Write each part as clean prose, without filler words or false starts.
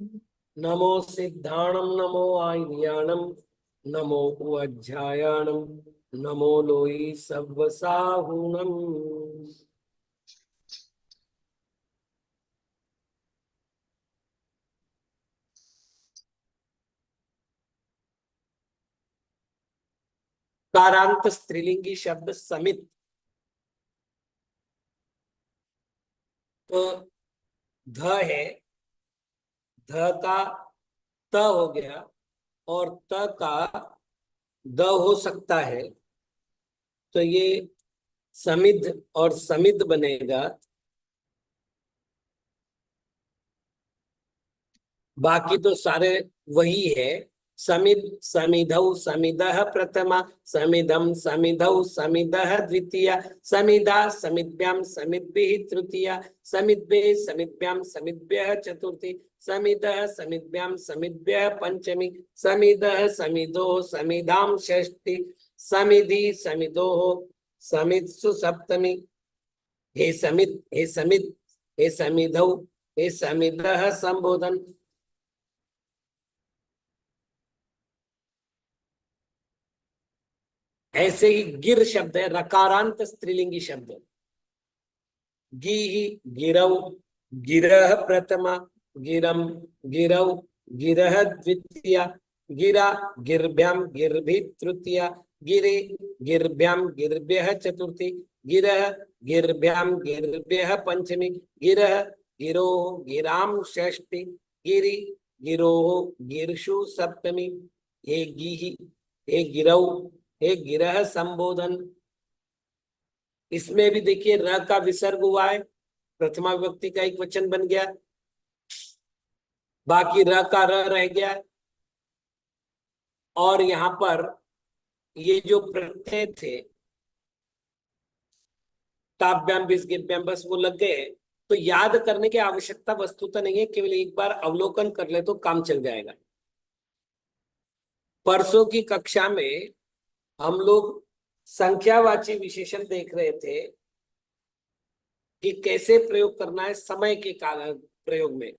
नमो सिद्धाणं नमो आय्याणं नमो उज्जायाणं नमो लोई सव्वसाहुणम्। कारांत स्त्रीलिंगी शब्द समित। तो ध है, ध का त हो गया और त का द हो सकता है, तो ये समिध और समिध बनेगा। बाकी तो सारे वही है। समिध समिधौ समिदः प्रथमा, समिधम समिधौ समिदः द्वितीया, समिधा समिद्भ्याम समिद्भिः तृतीया, समिद्भे समिद्भ्याम समिद्भ्यः चतुर्थी, समिधः समिद्भ्याम समिद्भ्यः पंचमी, समिधः समिधो समिधाम षष्ठी, समिधि समिधोः समित्सु सप्तमी। हे समित हे समित हे समिधौ हे समिधः संबोधन। ऐसे ही गिर शब्द है, रकारांत स्त्रीलिंगी शब्द। गी ही गिरौ, गिरह प्रथमा, गिरम गिरौ, गिरह द्वितीया, गिरा गिरभ्याम गिरभि तृतीया, गिरे गिरभ्याम गिरभ्यः चतुर्थी, गिरह गिरभ्याम गिरभ्यः पंचमी, गिरह गिरोः गिराम षष्ठी, गिरि गिरोः गिरशु सप्तमी। हे गी हे गिरौ हे गिरह संबोधन। इसमें भी देखिए र का विसर्ग हुआ है, प्रथमा विभक्ति का एक वचन बन गया, बाकी र का र रह गया। और यहां पर ये जो प्रत्यय थे ताभ्याम बिस्गिभ्याम बस वो लग गए। तो याद करने की आवश्यकता वस्तुतः नहीं है, केवल एक बार अवलोकन कर ले तो काम चल जाएगा। परसों की कक्षा में हम लोग संख्यावाची विशेषण देख रहे थे कि कैसे प्रयोग करना है समय के कारण प्रयोग में।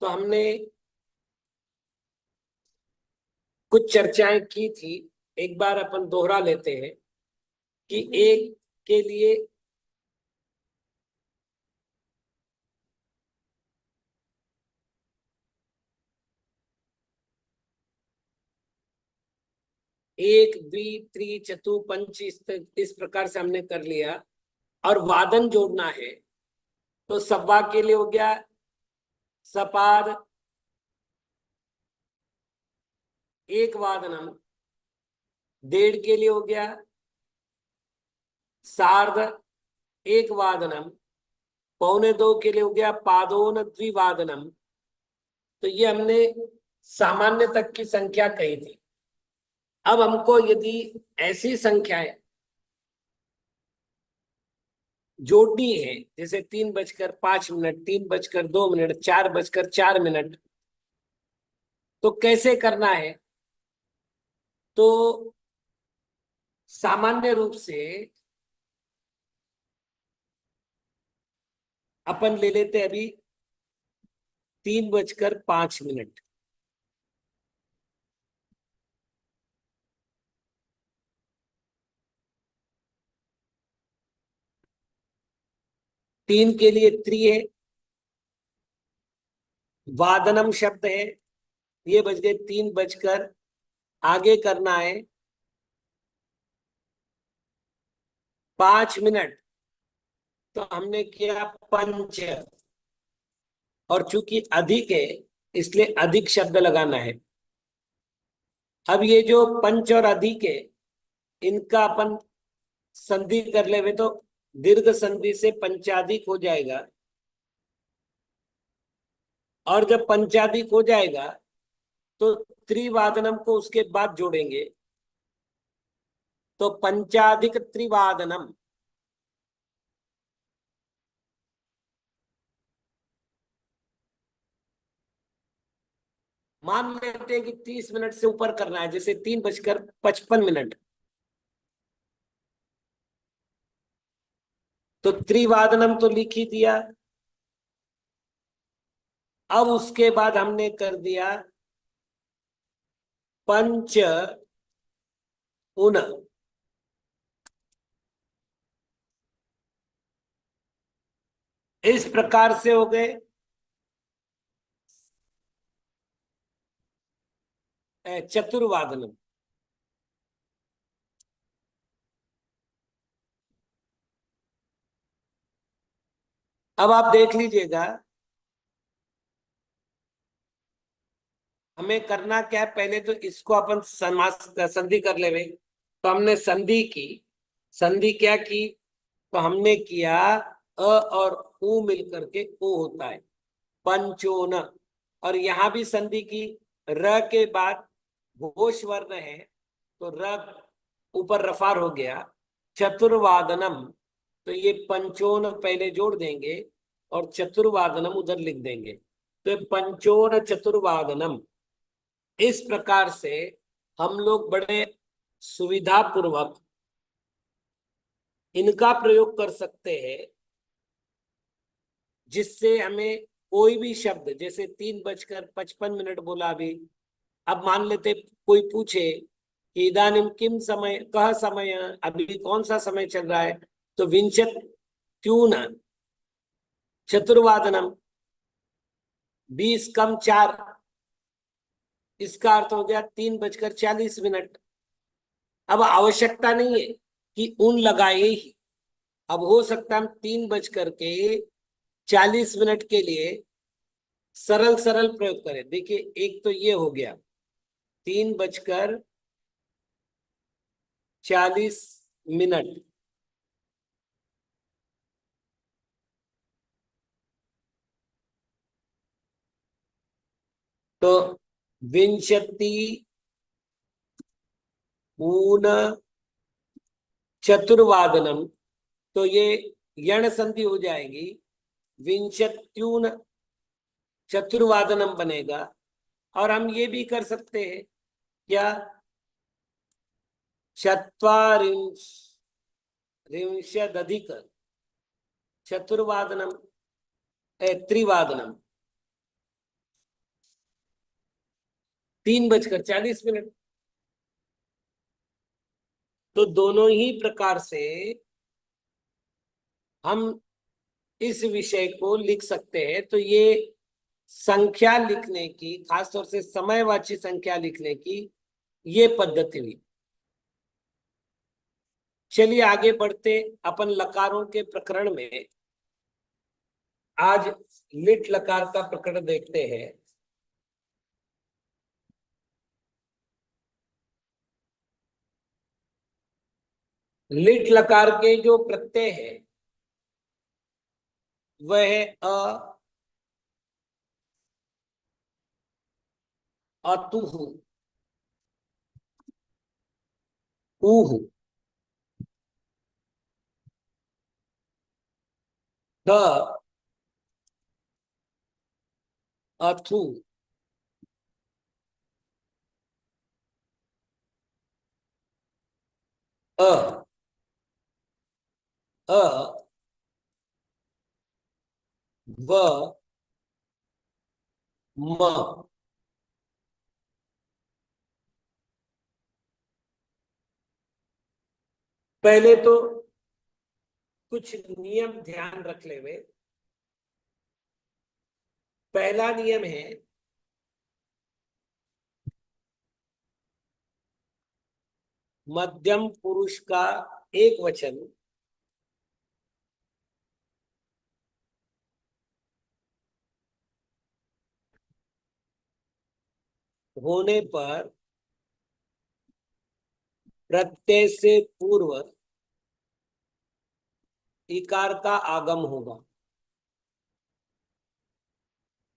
तो हमने कुछ चर्चाएं की थी, एक बार अपन दोहरा लेते हैं कि एक के लिए एक द्वि त्रि चतु पंच इस प्रकार से हमने कर लिया। और वादन जोड़ना है तो सब्वा के लिए हो गया सपाद एक वादनम, डेढ़ के लिए हो गया सार्ध एक वादनम, पौने दो के लिए हो गया पादोन द्विवादनम। तो ये हमने सामान्य तक की संख्या कही थी। अब हमको यदि ऐसी संख्याएं जोड़नी है, जैसे 3:05, 3:02, 4:04, तो कैसे करना है? तो सामान्य रूप से अपन ले लेते हैं अभी 3:05। 3 के लिए त्रि है, वादनम शब्द है, ये बज गए 3 बजकर, आगे करना है 5 मिनट। तो हमने किया पंच, और चूंकि अधिक है इसलिए अधिक शब्द लगाना है। अब ये जो पंच और अधिक है इनका अपन संधि कर ले तो दीर्घ संधि से पंचाधिक हो जाएगा। और जब पंचाधिक हो जाएगा तो त्रिवादनम को उसके बाद जोड़ेंगे, तो पंचाधिक त्रिवादनम। मान लेते हैं कि 30 मिनट से ऊपर करना है, जैसे 3:55, तो त्रिवादनम तो लिख ही दिया। अब उसके बाद हमने कर दिया पंच उन। इस प्रकार से हो गए चतुर्वादनम। अब आप देख लीजिएगा, हमें करना क्या है, पहले तो इसको अपन समास संधि कर ले। तो हमने संधि की, संधि क्या की, तो हमने किया अ और उ मिलकर के ओ होता है पंचोन। और यहां भी संधि की, र के बाद घोष वर्ण है तो र ऊपर रफार हो गया, चतुर्वादनम। तो ये पंचोन पहले जोड़ देंगे और चतुर्वादनम उधर लिख देंगे। तो ये पंचोन चतुर्वादनम, इस प्रकार से हम लोग बड़े सुविधा पूर्वक इनका प्रयोग कर सकते हैं, जिससे हमें कोई भी शब्द, जैसे 3:55 बोला अभी, अब मान लेते कोई पूछे कि इदानीम किम समय, कह समय, अभी कौन सा समय चल रहा है, तो विंशत त्यून चतुर्वादनम, 20 कम 4, इसका अर्थ हो गया 3:40। अब आवश्यकता नहीं है कि उन लगाए ही, अब हो सकता है हम 3:40 के लिए सरल सरल प्रयोग करें। देखिए, एक तो ये हो गया 3:40, तो विंशति ऊन चतुर्वादनम, तो ये यण संधि हो जाएगी, विंशत्यून चतुर्वादनम बनेगा। और हम ये भी कर सकते हैं क्या, चत्वारिंशदधिक चतुर्वादनम त्रिवादनम, 3:40। तो दोनों ही प्रकार से हम इस विषय को लिख सकते हैं। तो ये संख्या लिखने की, खासतौर से समयवाची संख्या लिखने की ये पद्धति हुई। चलिए आगे बढ़ते, अपन लकारों के प्रकरण में आज लिट लकार का प्रकरण देखते हैं। लिट लकार के जो प्रत्यय है वह है अ, अतुह, उह, ध, अथु, अ, अ, व, म। पहले तो कुछ नियम ध्यान रख ले वे। पहला नियम है, मध्यम पुरुष का एक वचन होने पर प्रत्यय से पूर्व इकार का आगम होगा।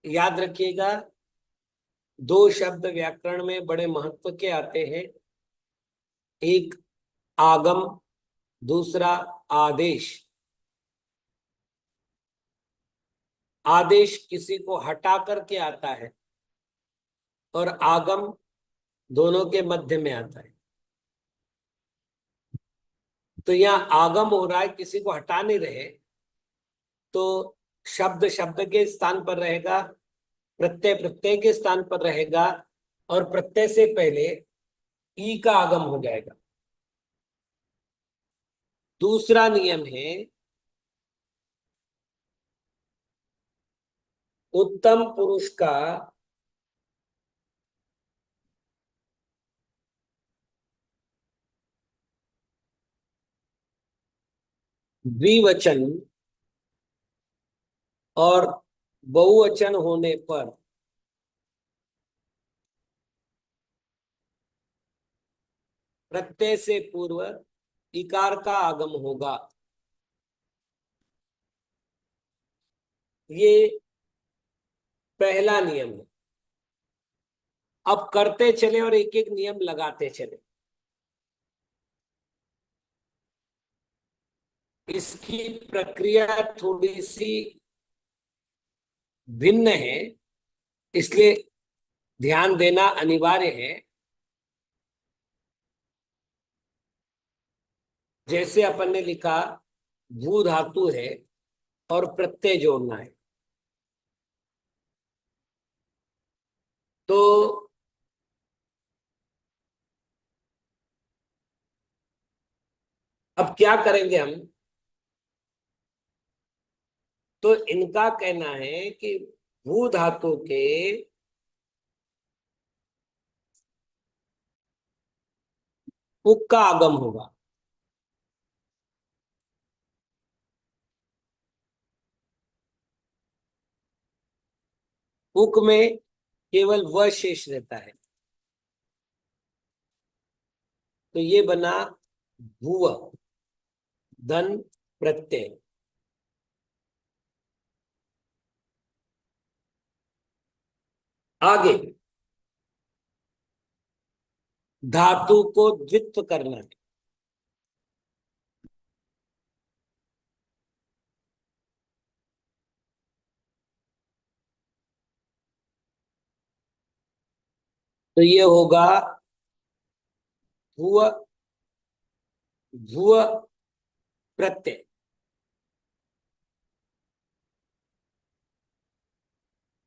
याद रखिएगा, दो शब्द व्याकरण में बड़े महत्व के आते हैं, एक आगम, दूसरा आदेश। आदेश किसी को हटा करके आता है और आगम दोनों के मध्य में आता है। तो यहाँ आगम हो रहा है, किसी को हटा नहीं रहे, तो शब्द शब्द के स्थान पर रहेगा प्रत्यय प्रत्यय के स्थान पर रहेगा और प्रत्यय से पहले ई का आगम हो जाएगा। दूसरा नियम है उत्तम पुरुष का द्विवचन और बहुवचन होने पर प्रत्यय से पूर्व इकार का आगम होगा। ये पहला नियम है। अब करते चले और एक एक नियम लगाते चले। इसकी प्रक्रिया थोड़ी सी भिन्न है, इसलिए ध्यान देना अनिवार्य है। जैसे अपन ने लिखा भू धातु है और प्रत्यय जोड़ना है, तो अब क्या करेंगे हम? तो इनका कहना है कि भू धातु के उक का आगम होगा। उक में केवल व शेष रहता है, तो ये बना भुव धन प्रत्यय। आगे धातु को द्वित्व करना है। तो ये होगा भुव भुव प्रत्यय।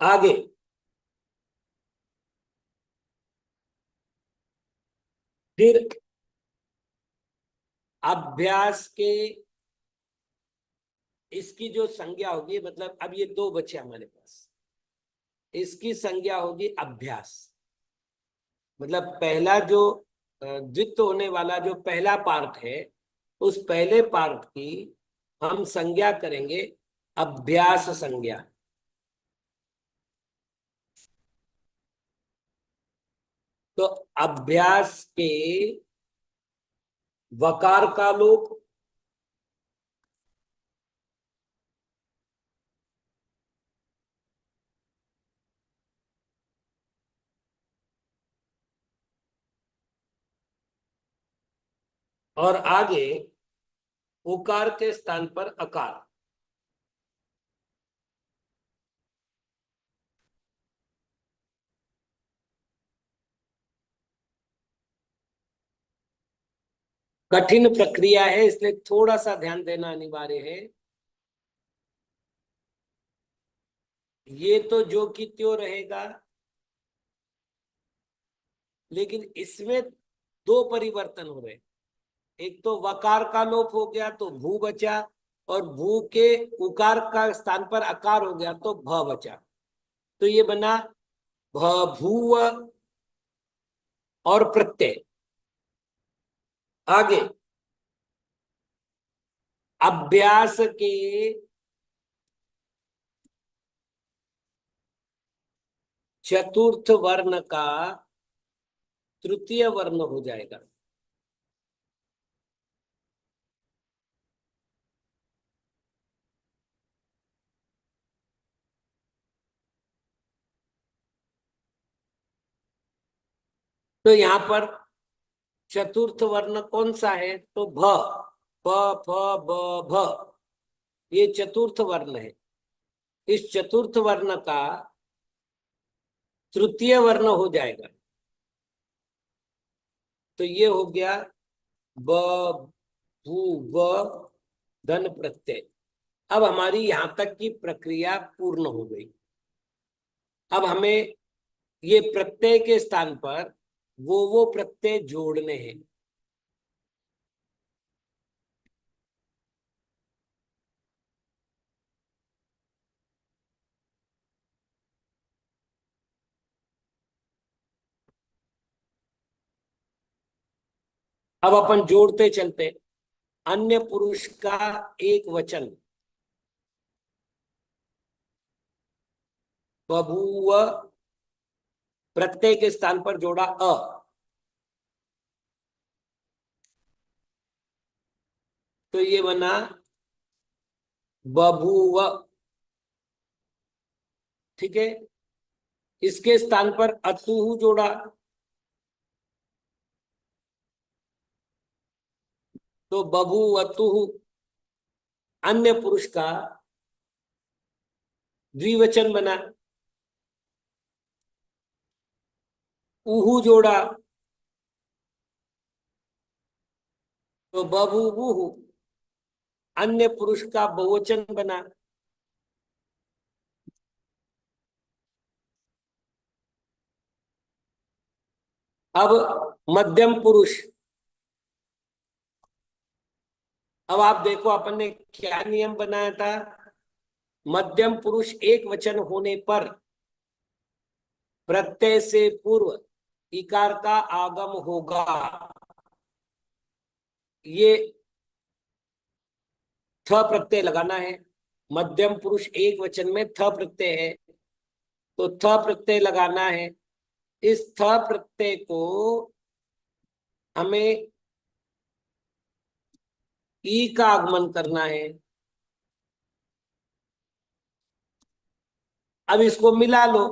आगे फिर अभ्यास के इसकी जो संज्ञा होगी, मतलब अब ये दो बचे हमारे पास, इसकी संज्ञा होगी अभ्यास। मतलब पहला जो द्वित्व होने वाला जो पहला पार्ट है, उस पहले पार्ट की हम संज्ञा करेंगे अभ्यास संज्ञा। तो अभ्यास के वकार का लोप और आगे उकार के स्थान पर अकार। कठिन प्रक्रिया है, इसलिए थोड़ा सा ध्यान देना अनिवार्य है। ये तो जो कि त्यों रहेगा, लेकिन इसमें दो परिवर्तन हो रहे। एक तो वकार का लोप हो गया तो भू बचा, और भू के उकार का स्थान पर अकार हो गया तो भ बचा। तो ये बना भूव और प्रत्यय। आगे अभ्यास के चतुर्थ वर्ण का तृतीय वर्ण हो जाएगा। तो यहां पर चतुर्थ वर्ण कौन सा है? तो भ, प फ ब भ, ये चतुर्थ वर्ण है। इस चतुर्थ वर्ण का तृतीय वर्ण हो जाएगा। तो ये हो गया ब भू व धन प्रत्यय। अब हमारी यहां तक की प्रक्रिया पूर्ण हो गई। अब हमें ये प्रत्यय के स्थान पर वो प्रत्यय जोड़ने हैं। अब अपन जोड़ते चलते। अन्य पुरुष का एक वचन बभूव, प्रत्यय के स्थान पर जोड़ा अ, तो ये बना बभूव। ठीक है। इसके स्थान पर अतुहु जोड़ा, तो बभूवतुहु अन्य पुरुष का द्विवचन बना। उहु जोड़ा, तो बभूवुहु अन्य पुरुष का बहुवचन बना। अब मध्यम पुरुष, अब आप देखो अपन ने क्या नियम बनाया था। मध्यम पुरुष एक वचन होने पर प्रत्यय से पूर्व इकार का आगम होगा। ये थ प्रत्यय लगाना है। मध्यम पुरुष एक वचन में थ प्रत्यय है, तो थ प्रत्यय लगाना है। इस थ प्रत्यय को हमें ई का आगमन करना है। अब इसको मिला लो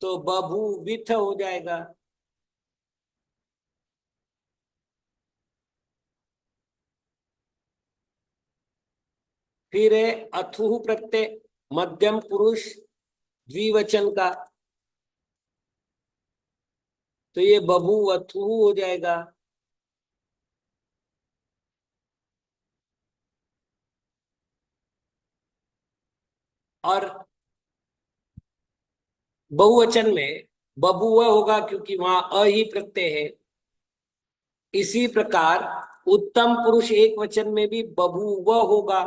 तो बभूविथ हो जाएगा। फिर है अथुहु प्रत्यय, मध्यम पुरुष द्विवचन का, तो ये बभूवथुहु हो जाएगा। और बहुवचन में बभुव होगा क्योंकि वहां अ ही प्रत्यय है। इसी प्रकार उत्तम पुरुष एक वचन में भी बभूव होगा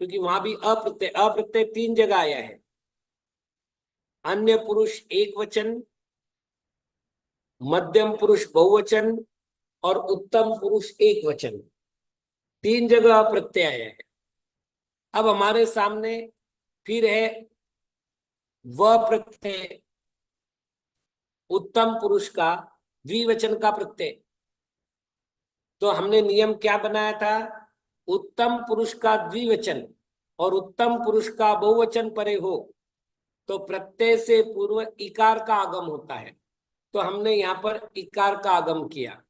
क्योंकि वहां भी अप्रत्यय, अप्रत्यय तीन जगह आया है। अन्य पुरुष एक वचन, मध्यम पुरुष बहुवचन और उत्तम पुरुष एक वचन, तीन जगह प्रत्यय आया है। अब हमारे सामने फिर है व प्रत्यय, उत्तम पुरुष का द्विवचन का प्रत्यय। तो हमने नियम क्या बनाया था, उत्तम पुरुष का द्विवचन और उत्तम पुरुष का बहुवचन परे हो तो प्रत्यय से पूर्व इकार का आगम होता है। तो हमने यहां पर इकार का आगम किया।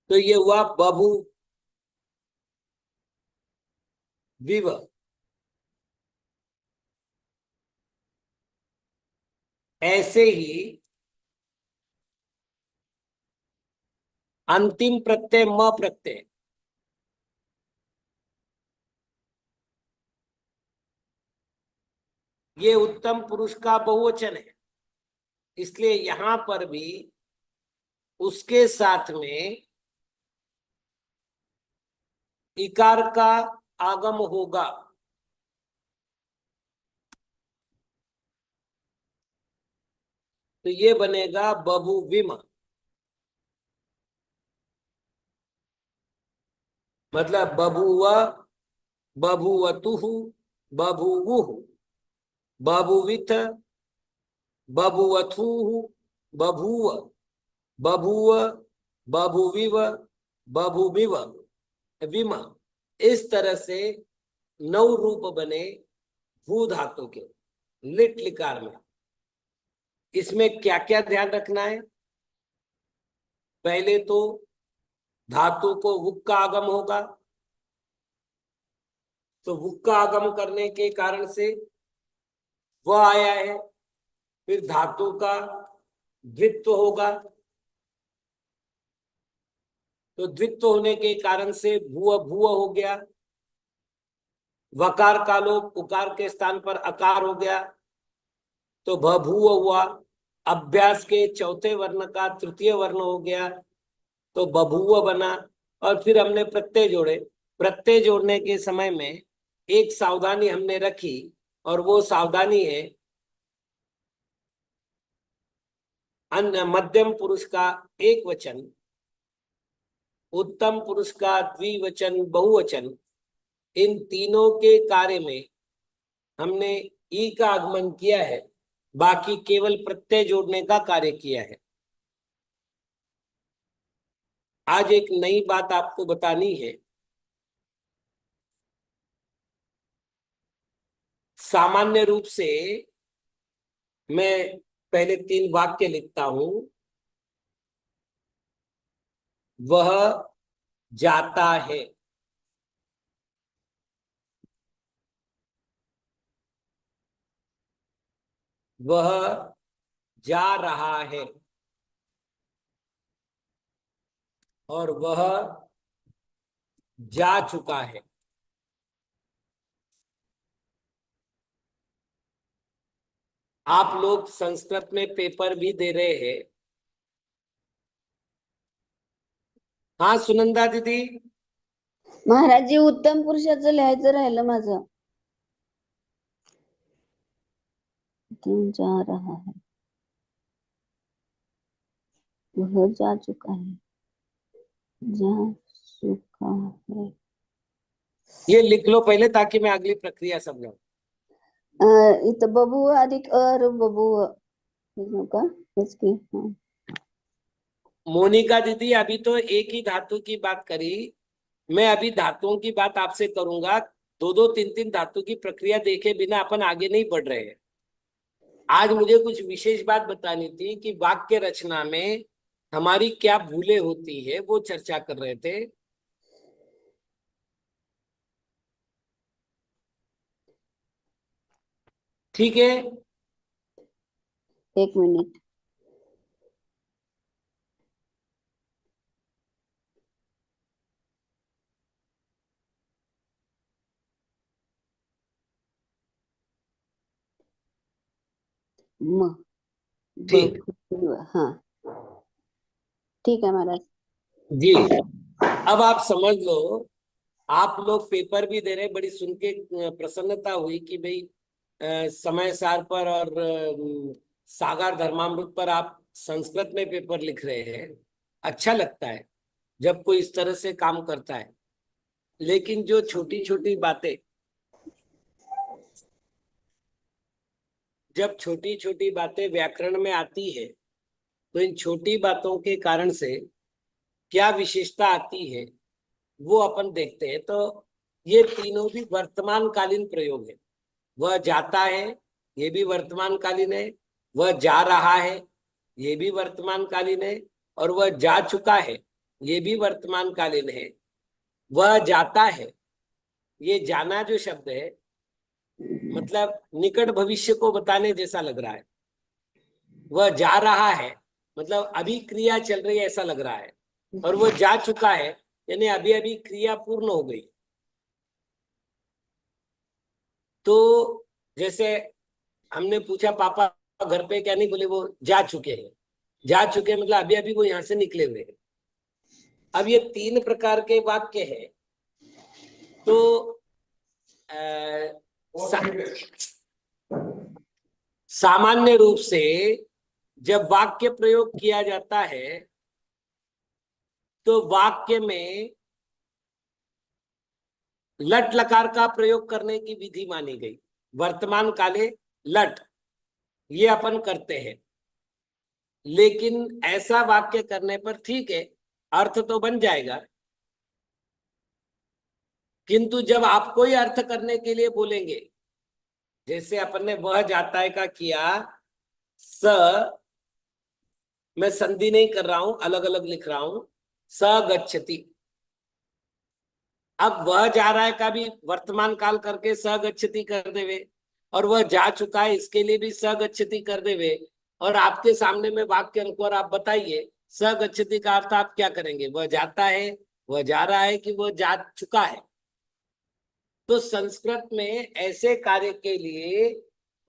तो ये हुआ बभू विव। ऐसे ही अंतिम प्रत्यय म प्रत्यय, ये उत्तम पुरुष का बहुवचन है, इसलिए यहां पर भी उसके साथ में इकार का आगम होगा। तो ये बनेगा बभुविम, मतलब बभुव, बभुवतुहु, बभुवुहु, बभुविथ, बभुवथुहु, बभुव, बभुव, बभुविव, बभुविव, विम। इस तरह से 9 रूप बने भू धातु के लिट लिकार में। इसमें क्या क्या ध्यान रखना है, पहले तो धातु को वुक का आगम होगा, तो वुक का आगम करने के कारण से वह आया है। फिर धातु का द्वित्व होगा, तो द्वित्व होने के कारण से भूव भूव हो गया, वकार का लोप उकार के स्थान पर अकार हो गया तो बभूव हुआ। अभ्यास के चौथे वर्ण का तृतीय वर्ण हो गया तो बभूव बना। और फिर हमने प्रत्यय जोड़े। प्रत्यय जोड़ने के समय में एक सावधानी हमने रखी और वो सावधानी है अन्य मध्यम पुरुष का एक वचन, उत्तम पुरुष का द्विवचन बहुवचन, इन तीनों के कार्य में हमने ई का आगमन किया है, बाकी केवल प्रत्यय जोड़ने का कार्य किया है। आज एक नई बात आपको बतानी है। सामान्य रूप से मैं पहले 3 वाक्य लिखता हूं। वह जाता है, वह जा रहा है और वह जा चुका है। आप लोग संस्कृत में पेपर भी दे रहे हैं। हाँ सुनंदा दीदी। महाराज जी, उत्तम पुरुषाचं लिहायचं राहिलं माझं. जा रहा है, वह जा चुका है, जा चुका है. ये लिख लो पहले ताकि मैं अगली प्रक्रिया समझाऊं। इथं बबुव अधिक अर बबुव का इसकी. हाँ. मोनिका दीदी अभी तो एक ही धातु की बात करी, मैं अभी धातुओं की बात आपसे करूंगा। 2-2 3-3 धातु की प्रक्रिया देखे बिना अपन आगे नहीं बढ़ रहे हैं। आज मुझे कुछ विशेष बात बतानी थी कि वाक्य रचना में हमारी क्या भूलें होती है, वो चर्चा कर रहे थे। ठीक है, 1 मिनिट. म ठीक हाँ ठीक है महाराज जी। अब आप समझ लो, आप लोग पेपर भी दे रहे, बड़ी सुन के प्रसन्नता हुई कि भाई समय सार पर और सागर धर्मामृत पर आप संस्कृत में पेपर लिख रहे हैं। अच्छा लगता है जब कोई इस तरह से काम करता है। लेकिन जो छोटी छोटी बातें, जब छोटी छोटी बातें व्याकरण में आती है तो इन छोटी बातों के कारण से क्या विशेषता आती है वो अपन देखते हैं। तो ये तीनों भी वर्तमान कालीन प्रयोग है। वह जाता है, ये भी वर्तमान कालीन है। वह जा रहा है, ये भी वर्तमान कालीन है। और वह जा चुका है, ये भी वर्तमान कालीन है। वह जाता है, ये जाना जो शब्द है मतलब निकट भविष्य को बताने जैसा लग रहा है। वह जा रहा है मतलब अभी क्रिया चल रही है ऐसा लग रहा है। और वह जा चुका है यानी अभी अभी क्रिया पूर्ण हो गई। तो जैसे हमने पूछा पापा घर पे क्या, नहीं बोले वो जा चुके हैं। जा चुके हैं मतलब अभी अभी वो यहां से निकले हुए हैं। अब ये 3 प्रकार के वाक्य हैं। तो सा, सामान्य रूप से जब वाक्य प्रयोग किया जाता है तो वाक्य में लट लकार का प्रयोग करने की विधि मानी गई। वर्तमान काले लट ये अपन करते हैं। लेकिन ऐसा वाक्य करने पर ठीक है, अर्थ तो बन जाएगा। किंतु जब आप कोई अर्थ करने के लिए बोलेंगे, जैसे अपन ने वह जाता है का किया, स मैं संधि नहीं कर रहा हूं, अलग अलग लिख रहा हूं, स गच्छति। अब वह जा रहा है का भी वर्तमान काल करके स गच्छति कर देवे, और वह जा चुका है इसके लिए भी स गच्छति कर देवे। और आपके सामने में वाक्य रखो और आप बताइए स गच्छति का अर्थ आप क्या करेंगे? वह जाता है, वह जा रहा है, कि वह जा चुका है। तो संस्कृत में ऐसे कार्य के लिए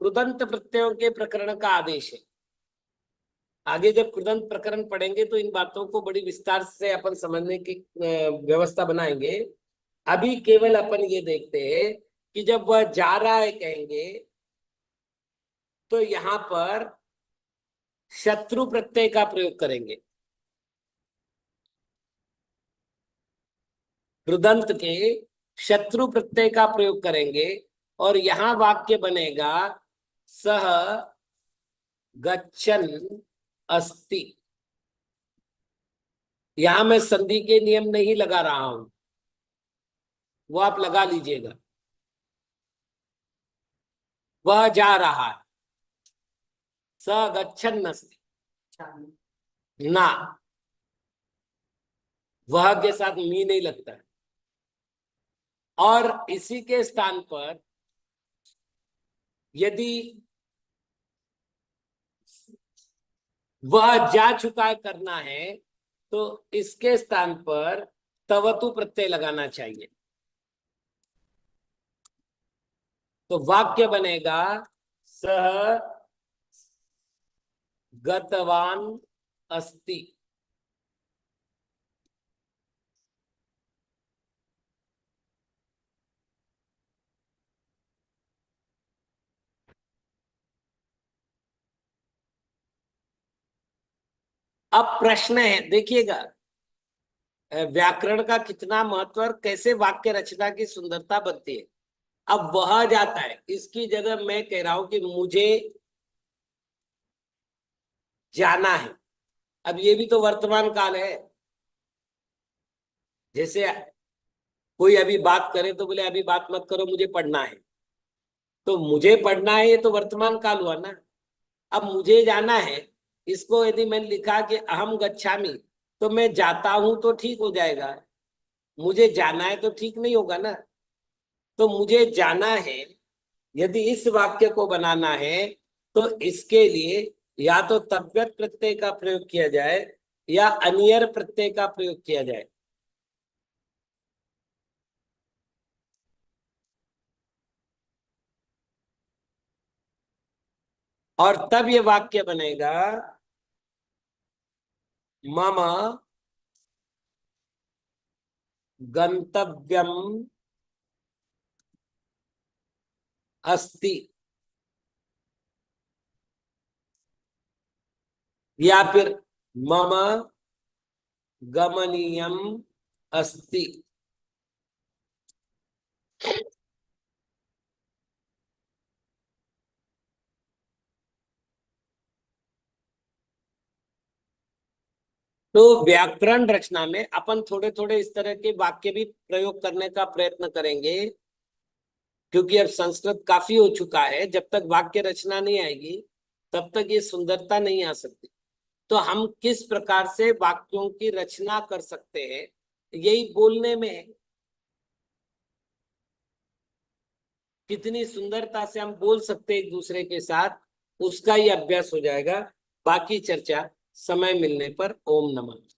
कृदंत प्रत्ययों के प्रकरण का आदेश है। आगे जब कृदंत प्रकरण पढ़ेंगे तो इन बातों को बड़ी विस्तार से अपन समझने की व्यवस्था बनाएंगे। अभी केवल अपन ये देखते हैं कि जब वह जा रहा है कहेंगे तो यहां पर शत्रु प्रत्यय का प्रयोग करेंगे। कृदंत के शत्रु प्रत्यय का प्रयोग करेंगे और यहां वाक्य बनेगा सह गच्छन अस्ति। यहां मैं संधि के नियम नहीं लगा रहा हूं, वो आप लगा लीजिएगा। वह जा रहा है, स गच्छन अस्ति ना, वह के साथ मी नहीं लगता है। और इसी के स्थान पर यदि वह जा चुका है करना है तो इसके स्थान पर तवतु प्रत्यय लगाना चाहिए। तो वाक्य बनेगा सह गतवान अस्ति। अब प्रश्न है, देखिएगा व्याकरण का कितना महत्व और कैसे वाक्य रचना की सुंदरता बनती है। अब वह जाता है, इसकी जगह मैं कह रहा हूं कि मुझे जाना है। अब ये भी तो वर्तमान काल है। जैसे कोई अभी बात करे तो बोले अभी बात मत करो, मुझे पढ़ना है। तो मुझे पढ़ना है, ये तो वर्तमान काल हुआ ना। अब मुझे जाना है, इसको यदि मैंने लिखा कि अहम गच्छामि, तो मैं जाता हूं तो ठीक हो जाएगा, मुझे जाना है तो ठीक नहीं होगा ना। तो मुझे जाना है, यदि इस वाक्य को बनाना है तो इसके लिए या तो तद्वत प्रत्यय का प्रयोग किया जाए या अनियर प्रत्यय का प्रयोग किया जाए। और तब ये वाक्य बनेगा मम गंतव्यम अस्ति, या फिर मम गमनीयम अस्ति। तो व्याकरण रचना में अपन थोड़े थोड़े इस तरह के वाक्य भी प्रयोग करने का प्रयत्न करेंगे, क्योंकि अब संस्कृत काफी हो चुका है। जब तक वाक्य रचना नहीं आएगी तब तक ये सुंदरता नहीं आ सकती। तो हम किस प्रकार से वाक्यों की रचना कर सकते हैं, यही बोलने में है। कितनी सुंदरता से हम बोल सकते हैं एक दूसरे के साथ, उसका ही अभ्यास हो जाएगा। बाकी चर्चा समय मिलने पर। ओम नमः।